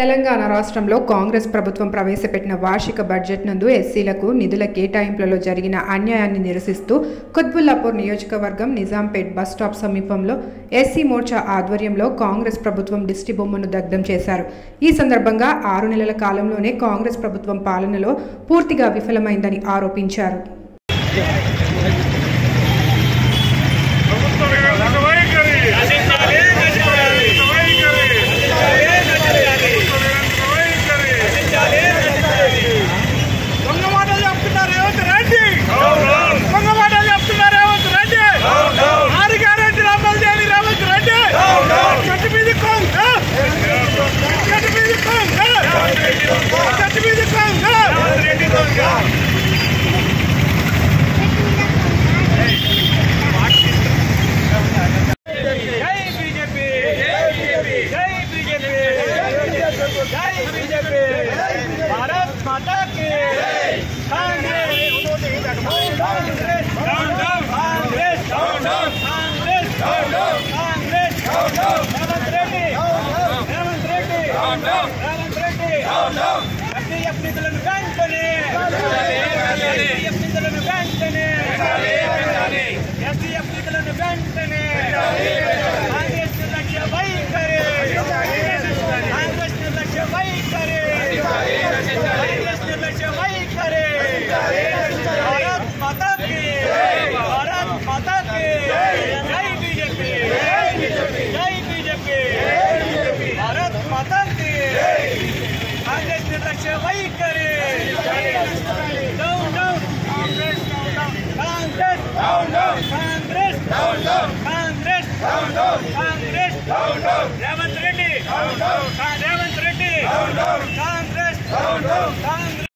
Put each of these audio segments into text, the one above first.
తెలంగాణ రాష్ట్రంలో కాంగ్రెస్ ప్రభుత్వం ప్రవేశపెట్టిన వార్షిక బడ్జెట్ నందు ఎస్సీలకు నిధుల కేటాయింపులలో జరిగిన అన్యాయాన్ని నిరసిస్తూ కుత్బుల్లాపూర్ నియోజకవర్గం నిజాంపేట్ బస్టాప్ సమీపంలో ఎస్సీ మోర్చా ఆధ్వర్యంలో కాంగ్రెస్ ప్రభుత్వం దిష్టి బొమ్మను దగ్ధం చేశారు. ఈ సందర్భంగా 6 నెలల కాలంలోనే కాంగ్రెస్ ప్రభుత్వం పాలనలో పూర్తిగా విఫలమైందని ఆరోపించారు.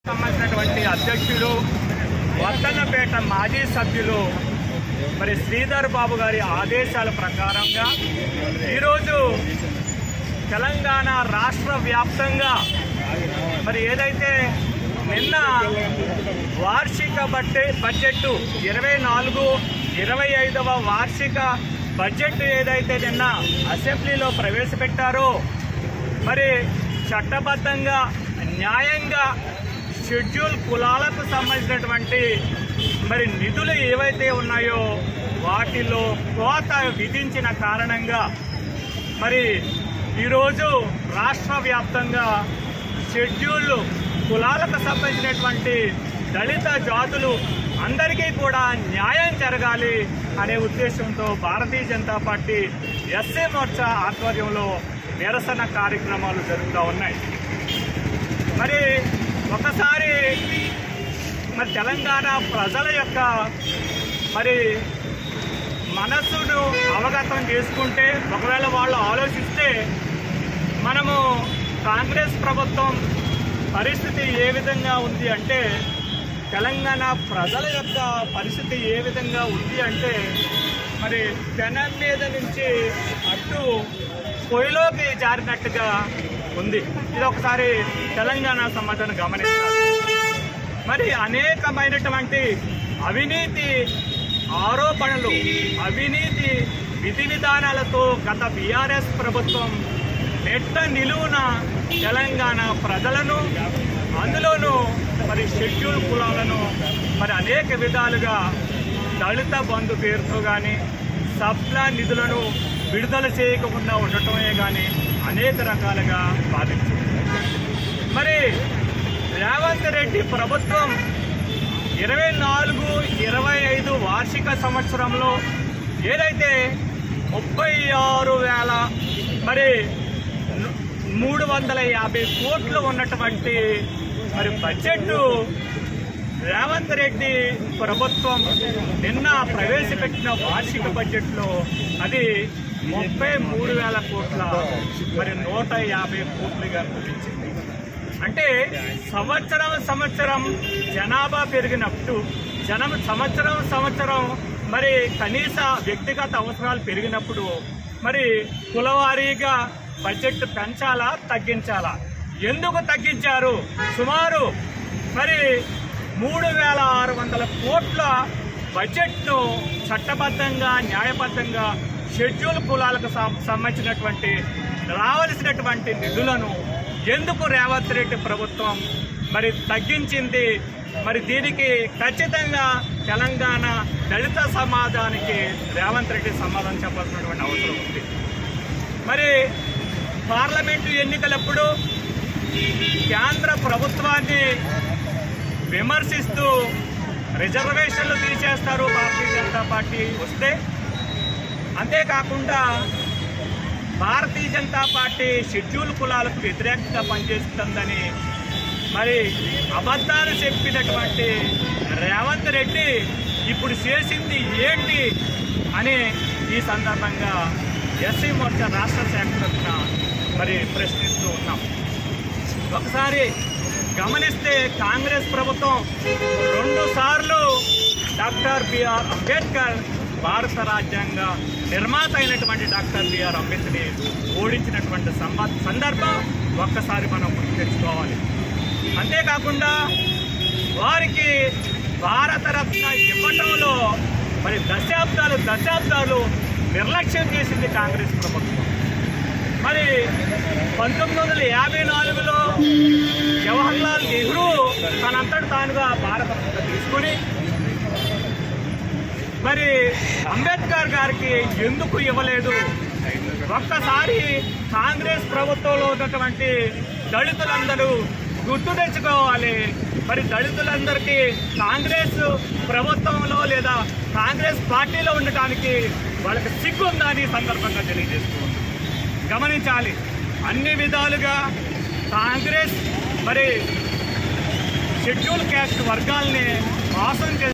సంబంధించినటువంటి అధ్యక్షులు వర్ధన్నపేట మాజీ సభ్యులు మరి శ్రీధర్ బాబు గారి ఆదేశాల ప్రకారంగా ఈరోజు తెలంగాణ రాష్ట్ర వ్యాప్తంగా మరి ఏదైతే నిన్న వార్షిక బడ్జెట్ 24-25వ వార్షిక బడ్జెట్ ఏదైతే నిన్న అసెంబ్లీలో ప్రవేశపెట్టారో మరి చట్టబద్ధంగా న్యాయంగా షెడ్యూల్ కులాలకు సంబంధించినటువంటి మరి నిధులు ఏవైతే ఉన్నాయో వాటిలో కోత విధించిన కారణంగా మరి ఈరోజు రాష్ట్ర వ్యాప్తంగా షెడ్యూల్ కులాలకు సంబంధించినటువంటి దళిత జాతులు అందరికీ కూడా న్యాయం జరగాలి అనే ఉద్దేశంతో భారతీయ జనతా పార్టీ ఎస్సీ మోర్చా ఆధ్వర్యంలో నిరసన కార్యక్రమాలు జరుగుతూ ఉన్నాయి. మరి ఒకసారి మరి తెలంగాణ ప్రజల యొక్క మరి మనస్సును అవగతం చేసుకుంటే ఒకవేళ వాళ్ళు ఆలోచిస్తే మనము కాంగ్రెస్ ప్రభుత్వం పరిస్థితి ఏ విధంగా ఉంది అంటే తెలంగాణ ప్రజల యొక్క పరిస్థితి ఏ విధంగా ఉంది అంటే మరి పెనం మీద నుంచి అటు పొయ్యిలోకి జారినట్టుగా ఉంది. ఇది ఒకసారి తెలంగాణ సమాజాన్ని గమనించాలి. మరి అనేకమైనటువంటి అవినీతి ఆరోపణలు, అవినీతి విధి విధానాలతో గత బీఆర్ఎస్ ప్రభుత్వం నెట్ట నిలువున తెలంగాణ ప్రజలను అందులోనూ మరి షెడ్యూల్ కులాలను మరి అనేక విధాలుగా దళిత బంధు పేరుతో కానీ సప్లా నిధులను విడుదల చేయకుండా ఉండటమే కానీ అనేక రకాలుగా బాధించింది. మరి రేవంత్ రెడ్డి ప్రభుత్వం 24-25 వార్షిక సంవత్సరంలో ఏదైతే 36,000 మరి 350 కోట్లు ఉన్నటువంటి మరి బడ్జెట్ రేవంత్ రెడ్డి ప్రభుత్వం నిన్న ప్రవేశపెట్టిన వార్షిక బడ్జెట్లో అది 33,000 కోట్ల మరి 150 కోట్లుగా కుదించింది. అంటే సంవత్సరం జనాభా పెరిగినప్పుడు సంవత్సరం మరి కనీస వ్యక్తిగత అవసరాలు పెరిగినప్పుడు మరి కులవారీగా బడ్జెట్ పెంచాలా తగ్గించాలా? ఎందుకు తగ్గించారు? సుమారు మరి 3,600 కోట్ల బడ్జెట్ను చట్టబద్ధంగా న్యాయబద్ధంగా షెడ్యూల్ కులాలకు సంబంధించినటువంటి రావాల్సినటువంటి నిధులను ఎందుకు రేవంత్ రెడ్డి ప్రభుత్వం మరి తగ్గించింది? మరి దీనికి ఖచ్చితంగా తెలంగాణ దళిత సమాజానికి రేవంత్ రెడ్డి సమాధానం చెప్పాల్సినటువంటి అవసరం ఉంది. మరి పార్లమెంటు ఎన్నికలప్పుడు కేంద్ర ప్రభుత్వాన్ని విమర్శిస్తూ రిజర్వేషన్లు తీసేస్తారు భారతీయ జనతా పార్టీ వస్తే. అంతేకాకుండా భారతీయ జనతా పార్టీ షెడ్యూల్ కులాలకు వ్యతిరేకంగా పనిచేస్తుందని మరి అబద్ధాలు చెప్పినటువంటి రేవంత్ రెడ్డి ఇప్పుడు చేసింది ఏంటి అని ఈ సందర్భంగా ఎస్సీ మోర్చా రాష్ట్ర శాఖ తరఫున మరి ప్రశ్నిస్తూ ఉన్నాం. ఒకసారి గమనిస్తే కాంగ్రెస్ ప్రభుత్వం 2 సార్లు డాక్టర్ బిఆర్ అంబేద్కర్ భారత రాజ్యాంగ నిర్మాత అయినటువంటి డాక్టర్ బిఆర్ అంబేద్కర్ని ఓడించినటువంటి సందర్భం ఒక్కసారి మనం గుర్తు తెచ్చుకోవాలి. అంతేకాకుండా వారికి భారతరత్న ఇవ్వటంలో మరి దశాబ్దాలు నిర్లక్ష్యం చేసింది కాంగ్రెస్ ప్రభుత్వం. మరి 1954లో జవహర్లాల్ నెహ్రూ తనంతటి తానుగా భారతరత్న తీసుకుని మరి అంబేద్కర్ గారికి ఎందుకు ఇవ్వలేదు? ఒక్కసారి కాంగ్రెస్ ప్రభుత్వంలో ఉన్నటువంటి దళితులందరూ గుర్తు తెచ్చుకోవాలి. మరి దళితులందరికీ కాంగ్రెస్ ప్రభుత్వంలో లేదా కాంగ్రెస్ పార్టీలో ఉండటానికి వాళ్ళకి సిగ్గు ఉందని సందర్భంగా తెలియజేస్తుంది. గమనించాలి, అన్ని విధాలుగా కాంగ్రెస్ మరి షెడ్యూల్ క్యాస్ట్ వర్గాల్ని మోసం